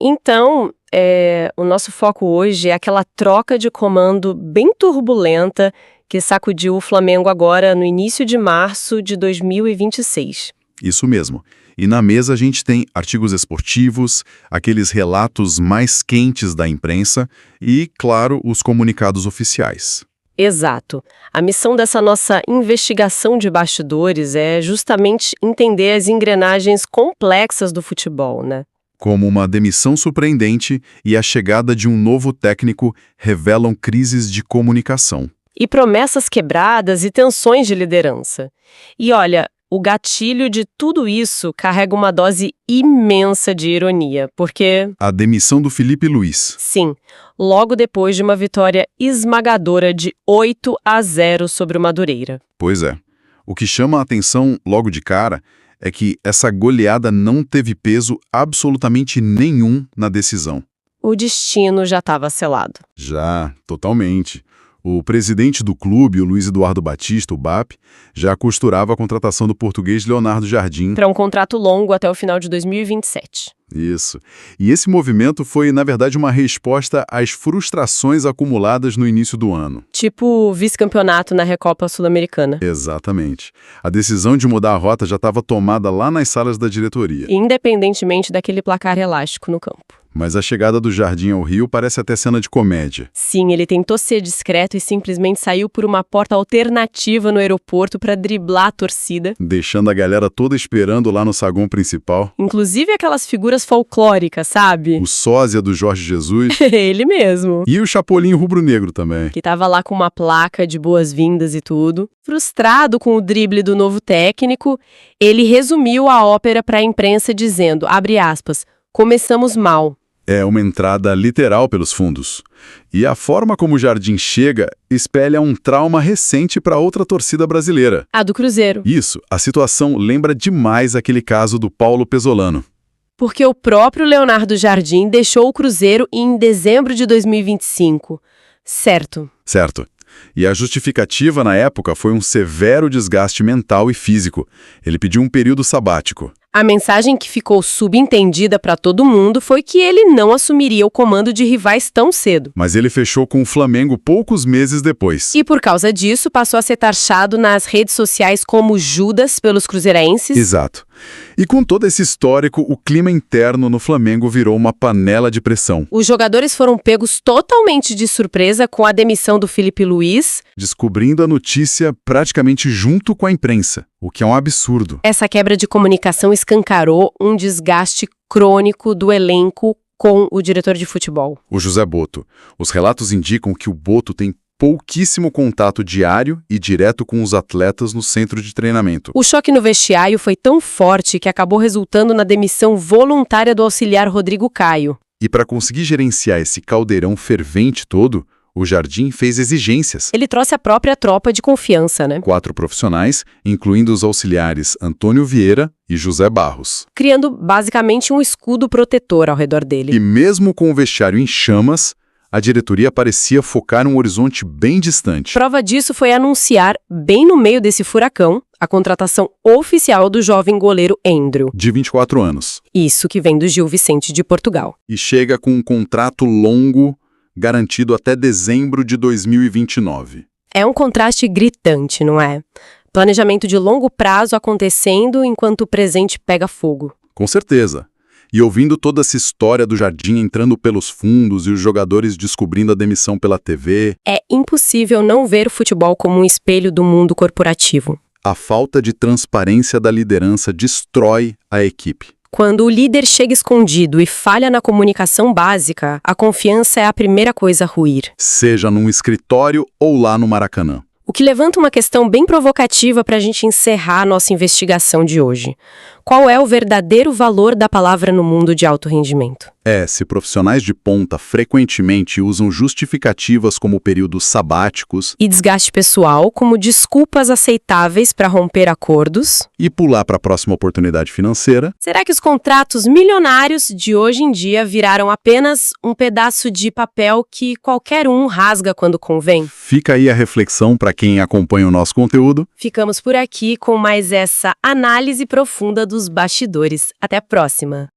Então, o nosso foco hoje é aquela troca de comando bem turbulenta que sacudiu o Flamengo agora no início de março de 2026. Isso mesmo. E na mesa a gente tem artigos esportivos, aqueles relatos mais quentes da imprensa e, claro, os comunicados oficiais. Exato. A missão dessa nossa investigação de bastidores é justamente entender as engrenagens complexas do futebol, né? Como uma demissão surpreendente e a chegada de um novo técnico revelam crises de comunicação. E promessas quebradas e tensões de liderança. E olha, o gatilho de tudo isso carrega uma dose imensa de ironia, porque... A demissão do Felipe Luiz. Sim, logo depois de uma vitória esmagadora de 8-0 sobre o Madureira. Pois é. O que chama a atenção logo de cara é que essa goleada não teve peso absolutamente nenhum na decisão. O destino já estava selado. Já, totalmente. O presidente do clube, o Luiz Eduardo Batista, o BAP, já costurava a contratação do português Leonardo Jardim. Para um contrato longo até o final de 2027. Isso. E esse movimento foi, na verdade, uma resposta às frustrações acumuladas no início do ano. Tipo vice-campeonato na Recopa Sul-Americana. Exatamente. A decisão de mudar a rota já estava tomada lá nas salas da diretoria. Independentemente daquele placar elástico no campo. Mas a chegada do Jardim ao Rio parece até cena de comédia. Sim, ele tentou ser discreto e simplesmente saiu por uma porta alternativa no aeroporto para driblar a torcida. Deixando a galera toda esperando lá no saguão principal. Inclusive aquelas figuras folclóricas, sabe? O sósia do Jorge Jesus. Ele mesmo. E o Chapolin rubro-negro também. Que tava lá com uma placa de boas-vindas e tudo. Frustrado com o drible do novo técnico, ele resumiu a ópera para a imprensa dizendo, abre aspas, começamos mal. É uma entrada literal pelos fundos. E a forma como o Jardim chega espelha um trauma recente para outra torcida brasileira. A do Cruzeiro. Isso, a situação lembra demais aquele caso do Paulo Pesolano. Porque o próprio Leonardo Jardim deixou o Cruzeiro em dezembro de 2025. Certo. Certo. E a justificativa na época foi um severo desgaste mental e físico. Ele pediu um período sabático. A mensagem que ficou subentendida para todo mundo foi que ele não assumiria o comando de rivais tão cedo. Mas ele fechou com o Flamengo poucos meses depois. E por causa disso, passou a ser taxado nas redes sociais como Judas pelos cruzeirenses. Exato. E com todo esse histórico, o clima interno no Flamengo virou uma panela de pressão. Os jogadores foram pegos totalmente de surpresa com a demissão do Felipe Luiz. Descobrindo a notícia praticamente junto com a imprensa, o que é um absurdo. Essa quebra de comunicação escancarou um desgaste crônico do elenco com o diretor de futebol. O José Botto. Os relatos indicam que o Botto tem pouquíssimo contato diário e direto com os atletas no centro de treinamento. O choque no vestiário foi tão forte que acabou resultando na demissão voluntária do auxiliar Rodrigo Caio. E para conseguir gerenciar esse caldeirão fervente todo, o Jardim fez exigências. Ele trouxe a própria tropa de confiança, né? 4 profissionais, incluindo os auxiliares Antônio Vieira e José Barros. Criando basicamente um escudo protetor ao redor dele. E mesmo com o vestiário em chamas, a diretoria parecia focar um horizonte bem distante. Prova disso foi anunciar, bem no meio desse furacão, a contratação oficial do jovem goleiro Endrio. De 24 anos. Isso que vem do Gil Vicente de Portugal. E chega com um contrato longo, garantido até dezembro de 2029. É um contraste gritante, não é? Planejamento de longo prazo acontecendo enquanto o presente pega fogo. Com certeza. E ouvindo toda essa história do Jardim entrando pelos fundos e os jogadores descobrindo a demissão pela TV... É impossível não ver o futebol como um espelho do mundo corporativo. A falta de transparência da liderança destrói a equipe. Quando o líder chega escondido e falha na comunicação básica, a confiança é a primeira coisa a ruir. Seja num escritório ou lá no Maracanã. O que levanta uma questão bem provocativa para a gente encerrar a nossa investigação de hoje. Qual é o verdadeiro valor da palavra no mundo de alto rendimento? Se profissionais de ponta frequentemente usam justificativas como períodos sabáticos e desgaste pessoal como desculpas aceitáveis para romper acordos e pular para a próxima oportunidade financeira, será que os contratos milionários de hoje em dia viraram apenas um pedaço de papel que qualquer um rasga quando convém? Fica aí a reflexão para quem acompanha o nosso conteúdo. Ficamos por aqui com mais essa análise profunda dos bastidores. Até a próxima!